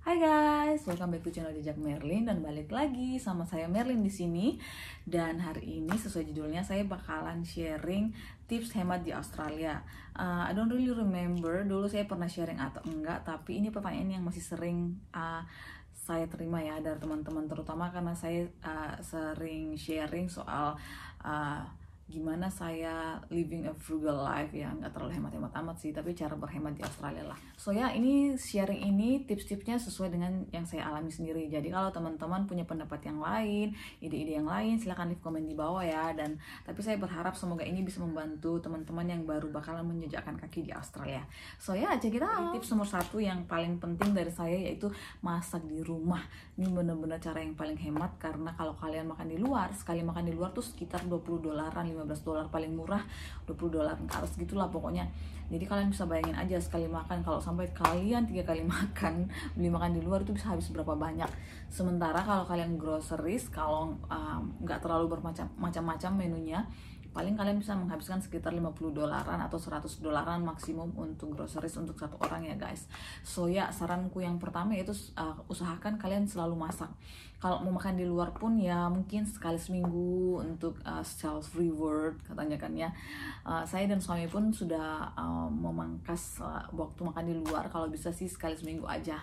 Hai guys, welcome back to channel Jejak Merlin dan balik lagi sama saya Merlin di sini. Dan hari ini sesuai judulnya saya bakalan sharing tips hemat di Australia. I don't really remember dulu saya pernah sharing atau enggak, tapi ini pertanyaan yang masih sering saya terima ya dari teman-teman, terutama karena saya sering sharing soal gimana saya living a frugal life, ya nggak terlalu hemat-hemat amat sih, tapi cara berhemat di Australia lah. So ya, ini sharing ini tips-tipsnya sesuai dengan yang saya alami sendiri. Jadi kalau teman-teman punya pendapat yang lain, ide-ide yang lain, silahkan leave komen di bawah ya. Dan tapi saya berharap semoga ini bisa membantu teman-teman yang baru bakalan menjejakkan kaki di Australia. So ya, check it out. Tips nomor 1 yang paling penting dari saya yaitu masak di rumah. Ini bener-bener cara yang paling hemat, karena kalau kalian makan di luar, sekali makan di luar tuh sekitar $20, $15 paling murah, $20 ke atas gitulah pokoknya. Jadi kalian bisa bayangin aja sekali makan, kalau sampai kalian 3 kali makan, beli makan di luar itu bisa habis berapa banyak. Sementara kalau kalian groceries, kalau nggak terlalu bermacam-macam menunya, paling kalian bisa menghabiskan sekitar $50 atau $100 maksimum untuk groceries untuk satu orang ya guys. So ya, saranku yang pertama yaitu usahakan kalian selalu masak. Kalau mau makan di luar pun ya mungkin sekali seminggu untuk self reward katanya kan ya. Saya dan suami pun sudah memangkas waktu makan di luar, kalau bisa sih sekali seminggu aja,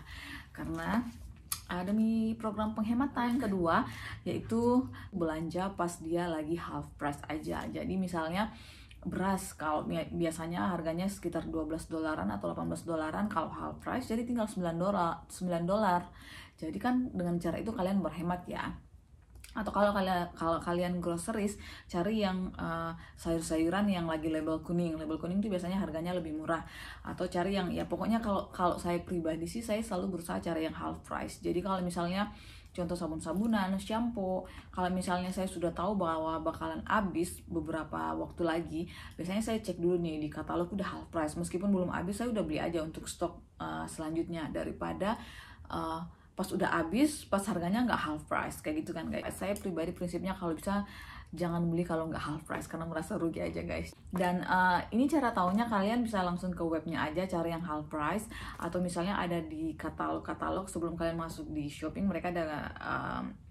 karena demi program penghematan. Kedua yaitu belanja pas dia lagi half price aja. Jadi misalnya beras, kalau biasanya harganya sekitar $12 atau $18, kalau half price jadi tinggal $9. Jadi kan dengan cara itu kalian berhemat ya. Atau kalau kalian groceries, cari yang sayur-sayuran yang lagi label kuning. Label kuning itu biasanya harganya lebih murah. Atau cari yang, ya pokoknya kalau saya pribadi sih, saya selalu berusaha cari yang half price. Jadi kalau misalnya contoh sabun-sabunan, shampoo, kalau misalnya saya sudah tahu bahwa bakalan habis beberapa waktu lagi, biasanya saya cek dulu nih di katalog udah half price. Meskipun belum habis, saya udah beli aja untuk stok selanjutnya, daripada pas udah habis, pas harganya nggak half price kayak gitu kan guys. Saya pribadi prinsipnya kalau bisa jangan beli kalau nggak half price, karena merasa rugi aja guys. Dan ini cara taunya, kalian bisa langsung ke webnya aja cari yang half price, atau misalnya ada di katalog sebelum kalian masuk di shopping, mereka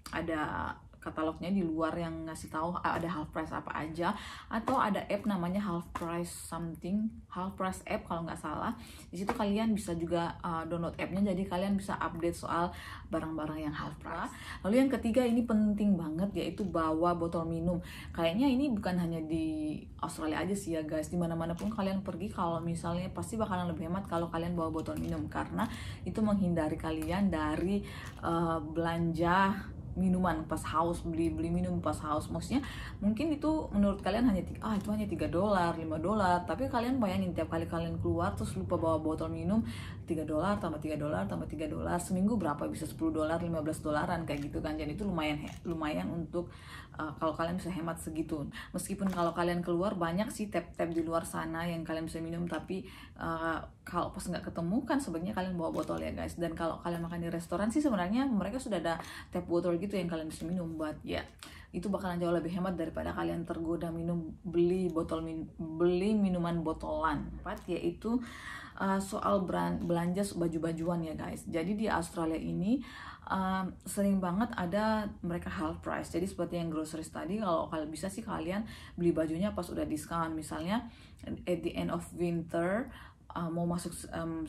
ada katalognya di luar yang ngasih tahu ada half price apa aja. Atau ada app namanya half price app kalau nggak salah. Di situ kalian bisa juga download appnya, jadi kalian bisa update soal barang-barang yang half price. Lalu yang ketiga, ini penting banget, yaitu bawa botol minum. Kayaknya ini bukan hanya di Australia aja sih ya guys, dimana-mana pun kalian pergi, kalau misalnya pasti bakalan lebih hemat kalau kalian bawa botol minum, karena itu menghindari kalian dari belanja minuman pas haus, beli minum pas haus. Maksudnya mungkin itu menurut kalian hanya itu hanya $3, $5, tapi kalian bayangin tiap kali kalian keluar terus lupa bawa botol minum, $3 tambah $3 tambah $3, seminggu berapa, bisa $10, $15 kayak gitu kan. Jadi itu lumayan untuk kalau kalian bisa hemat segitu. Meskipun kalau kalian keluar banyak sih tap di luar sana yang kalian bisa minum, tapi kalau pas nggak ketemu kan sebaiknya kalian bawa botol ya guys. Dan kalau kalian makan di restoran sih sebenarnya mereka sudah ada tap botol gitu yang kalian bisa minum, buat ya itu bakalan jauh lebih hemat daripada kalian tergoda beli minuman botolan. Yaitu soal belanja baju-bajuan ya guys. Jadi di Australia ini sering banget ada mereka half price. Jadi seperti yang groceries tadi, kalau kalian bisa sih kalian beli bajunya pas udah diskon. Misalnya at the end of winter, mau masuk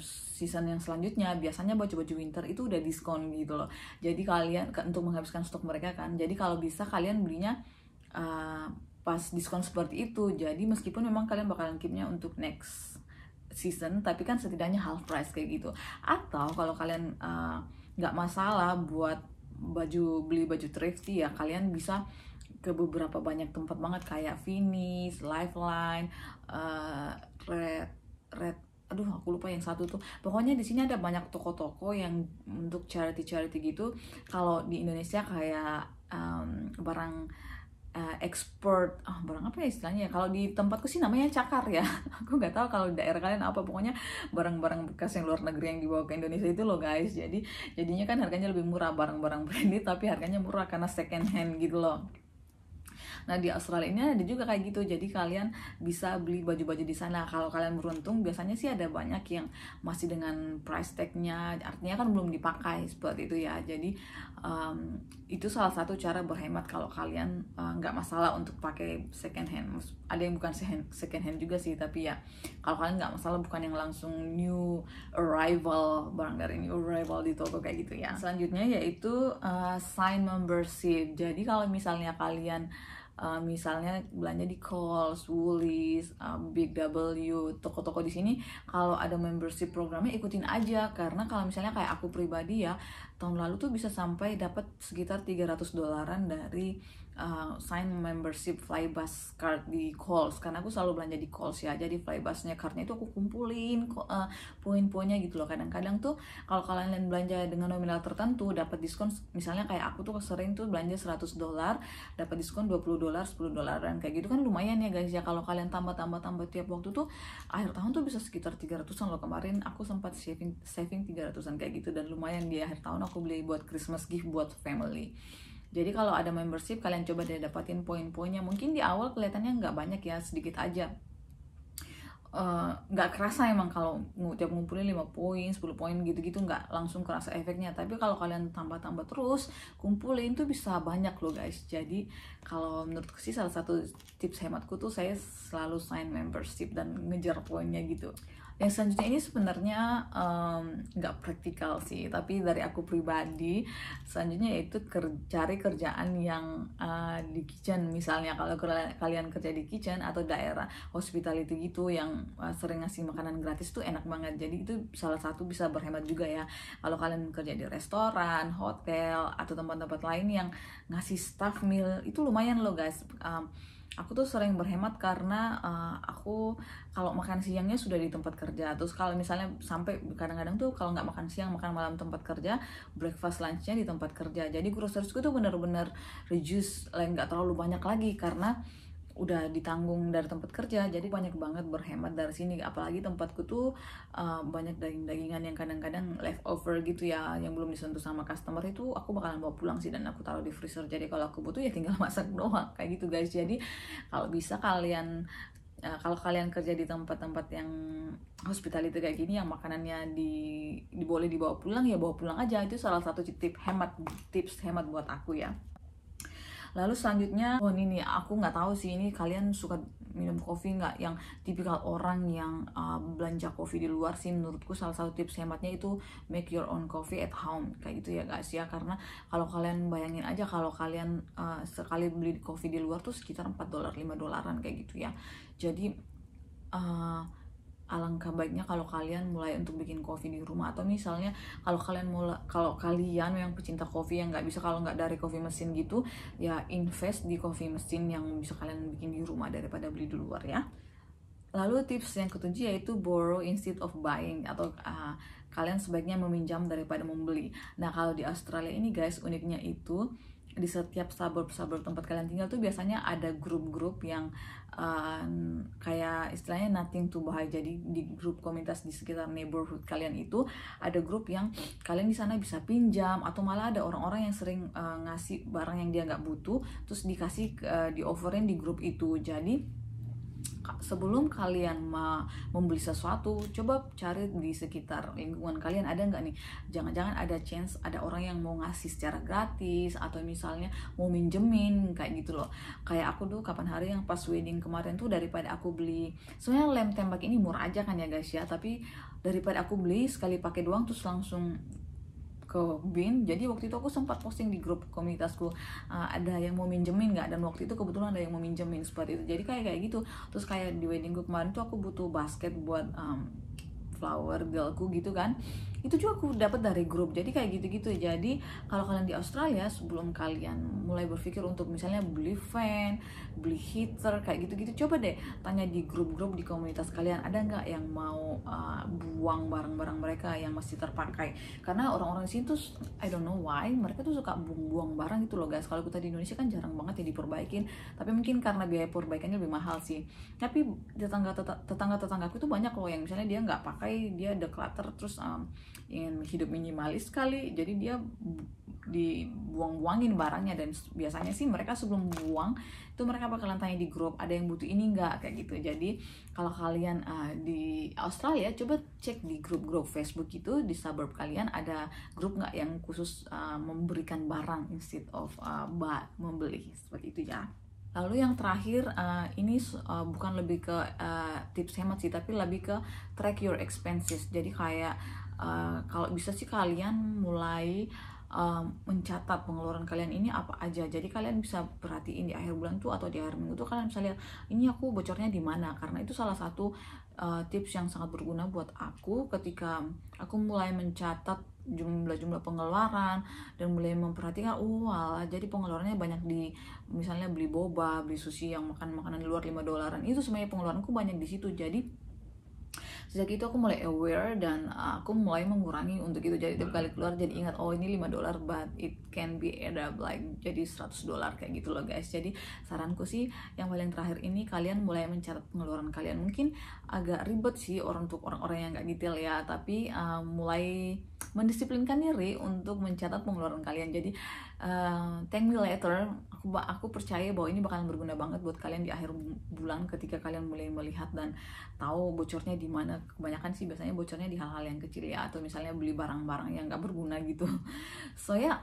season yang selanjutnya, biasanya baju-baju winter itu udah diskon gitu loh. Jadi kalian untuk menghabiskan stok mereka kan, jadi kalau bisa kalian belinya pas diskon seperti itu. Jadi meskipun memang kalian bakalan keepnya untuk next season, tapi kan setidaknya half price kayak gitu. Atau kalau kalian nggak masalah buat beli baju thrifty ya, kalian bisa ke beberapa banyak tempat banget kayak Finish, Lifeline, Red, aku lupa yang satu tuh. Pokoknya di sini ada banyak toko-toko yang untuk charity gitu. Kalau di Indonesia kayak barang export, barang apa ya istilahnya ya? Kalau di tempatku sih namanya cakar ya. Aku nggak tahu kalau di daerah kalian apa. Pokoknya barang-barang bekas yang luar negeri yang dibawa ke Indonesia itu loh guys. Jadinya kan harganya lebih murah, barang-barang branded tapi harganya murah karena second hand gitu loh. Nah di Australia ini ada juga kayak gitu, jadi kalian bisa beli baju-baju di sana. Kalau kalian beruntung biasanya sih ada banyak yang masih dengan price tag-nya, artinya kan belum dipakai seperti itu ya. Jadi itu salah satu cara berhemat kalau kalian nggak masalah untuk pakai second hand. Ada yang bukan second hand juga sih, tapi ya kalau kalian nggak masalah bukan yang langsung new arrival, barang dari new arrival di toko kayak gitu ya. Selanjutnya yaitu sign membership. Jadi kalau misalnya kalian misalnya belanja di Coles, Woolies, Big W, toko-toko di sini, kalau ada membership programnya ikutin aja. Karena kalau misalnya kayak aku pribadi ya, tahun lalu tuh bisa sampai dapat sekitar $300 dari sign membership Flybus card di Coles, karena aku selalu belanja di Coles ya. Jadi Flybusnya cardnya itu aku kumpulin poin-poinnya gitu loh. Kadang-kadang tuh kalau kalian belanja dengan nominal tertentu dapat diskon. Misalnya kayak aku tuh sering tuh belanja $100 dapat diskon $20, $10 dan kayak gitu kan lumayan ya guys ya. Kalau kalian tambah tiap waktu tuh akhir tahun tuh bisa sekitar 300-an loh. Kemarin aku sempat saving 300-an kayak gitu, dan lumayan di akhir tahun aku beli buat Christmas gift buat family. Jadi kalau ada membership kalian coba deh dapatin poin-poinnya. Mungkin di awal kelihatannya nggak banyak ya, sedikit aja, nggak kerasa emang kalau tiap ngumpulin 5 poin, 10 poin gitu-gitu, nggak langsung kerasa efeknya. Tapi kalau kalian tambah-tambah terus kumpulin tuh bisa banyak loh guys. Jadi kalau menurutku sih salah satu tips hematku tuh saya selalu sign membership dan ngejar poinnya gitu. Yang selanjutnya ini sebenarnya nggak praktikal sih, tapi dari aku pribadi selanjutnya yaitu cari kerjaan yang di kitchen. Misalnya kalau kalian kerja di kitchen atau daerah hospitality gitu yang sering ngasih makanan gratis tuh enak banget. Jadi itu salah satu bisa berhemat juga ya. Kalau kalian kerja di restoran, hotel, atau tempat-tempat lain yang ngasih staff meal, itu lumayan loh guys. Aku tuh sering berhemat karena aku kalau makan siangnya sudah di tempat kerja. Terus kalau misalnya sampai kadang-kadang tuh kalau nggak makan siang, makan malam tempat kerja, breakfast lunchnya di tempat kerja. Jadi groceries tuh bener-bener reduce, nggak terlalu banyak lagi karena udah ditanggung dari tempat kerja. Jadi banyak banget berhemat dari sini. Apalagi tempatku tuh banyak daging-dagingan yang kadang-kadang leftover gitu ya, yang belum disentuh sama customer, itu aku bakalan bawa pulang sih dan aku taruh di freezer. Jadi kalau aku butuh ya tinggal masak doang kayak gitu guys. Jadi kalau bisa kalian kalau kalian kerja di tempat-tempat yang hospitality kayak gini, yang makanannya boleh dibawa pulang, ya bawa pulang aja. Itu salah satu tips hemat buat aku ya. Lalu selanjutnya, ini nih aku nggak tahu sih ini kalian suka minum kopi nggak, yang tipikal orang yang belanja kopi di luar sih. Menurutku salah satu tips hematnya itu make your own coffee at home kayak gitu ya guys ya. Karena kalau kalian bayangin aja, kalau kalian sekali beli kopi di luar tuh sekitar $4, $5 kayak gitu ya. Jadi alangkah baiknya kalau kalian mulai untuk bikin kopi di rumah. Atau misalnya kalau kalian yang pecinta kopi yang nggak bisa, kalau nggak dari kopi mesin gitu ya, invest di kopi mesin yang bisa kalian bikin di rumah daripada beli di luar ya. Lalu tips yang ketujuh yaitu borrow instead of buying, atau kalian sebaiknya meminjam daripada membeli. Nah kalau di Australia ini guys, uniknya itu di setiap suburb tempat kalian tinggal tuh biasanya ada grup-grup yang kayak istilahnya nothing to buy. Jadi di grup komunitas di sekitar neighborhood kalian itu ada grup yang kalian di sana bisa pinjam, atau malah ada orang-orang yang sering ngasih barang yang dia nggak butuh terus dikasih di offerin di grup itu. Jadi sebelum kalian membeli sesuatu, coba cari di sekitar lingkungan kalian ada nggak nih, jangan-jangan ada chance ada orang yang mau ngasih secara gratis, atau misalnya mau minjemin kayak gitu loh. Kayak aku dulu kapan hari yang pas wedding kemarin tuh, daripada aku beli, sebenarnya lem tembak ini murah aja kan ya guys ya, tapi daripada aku beli sekali pakai doang terus langsung ke bin. Jadi waktu itu aku sempat posting di grup komunitasku, ada yang mau minjemin nggak, dan waktu itu kebetulan ada yang mau minjemin seperti itu. Jadi kayak gitu. Terus kayak di weddingku kemarin tuh aku butuh basket buat flower girlku gitu kan, itu juga aku dapat dari grup. Jadi kayak gitu-gitu. Jadi kalau kalian di Australia, sebelum kalian mulai berpikir untuk misalnya beli fan, beli heater kayak gitu-gitu, coba deh tanya di grup-grup di komunitas kalian, ada nggak yang mau buang barang-barang mereka yang masih terpakai. Karena orang-orang di sini tuh I don't know why mereka tuh suka buang-buang barang gitu loh guys. Kalau kita di Indonesia kan jarang banget ya diperbaikin, tapi mungkin karena biaya perbaikannya lebih mahal sih. Tapi tetangga-tetanggaku tuh banyak loh yang misalnya dia nggak pakai, dia declutter terus ingin hidup minimalis kali, jadi dia dibuang-buangin barangnya. Dan biasanya sih mereka sebelum buang itu mereka bakalan tanya di grup, ada yang butuh ini nggak, kayak gitu. Jadi kalau kalian di Australia, coba cek di grup-grup Facebook itu di suburb kalian ada grup nggak yang khusus memberikan barang instead of membeli, seperti itu ya. Lalu yang terakhir, ini bukan lebih ke tips hemat sih, tapi lebih ke track your expenses. Jadi kayak kalau bisa sih kalian mulai mencatat pengeluaran kalian ini apa aja. Jadi kalian bisa perhatiin di akhir bulan tuh atau di akhir minggu tuh kalian bisa lihat ini aku bocornya di mana. Karena itu salah satu tips yang sangat berguna buat aku ketika aku mulai mencatat jumlah pengeluaran dan mulai memperhatikan, jadi pengeluarannya banyak di misalnya beli boba, beli sushi yang makan makanan di luar $5, itu sebenarnya pengeluaranku banyak di situ. Jadi sejak itu aku mulai aware dan aku mulai mengurangi untuk itu. Jadi tiap kali keluar jadi ingat, ini $5 but it can be add up like jadi $100 kayak gitu loh guys. Jadi saranku sih yang paling terakhir ini, kalian mulai mencatat pengeluaran kalian. Mungkin agak ribet sih untuk orang-orang yang nggak detail ya, tapi mulai mendisiplinkan diri untuk mencatat pengeluaran kalian. Jadi thank me later, aku percaya bahwa ini bakalan berguna banget buat kalian di akhir bulan ketika kalian mulai melihat dan tahu bocornya di mana. Kebanyakan sih biasanya bocornya di hal-hal yang kecil ya, atau misalnya beli barang-barang yang nggak berguna gitu. So ya,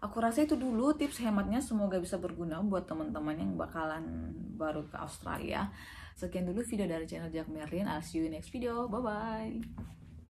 aku rasa itu dulu tips hematnya, semoga bisa berguna buat teman-teman yang bakalan baru ke Australia. Sekian dulu video dari channel Jack Merlin. I'll see you in next video. Bye bye.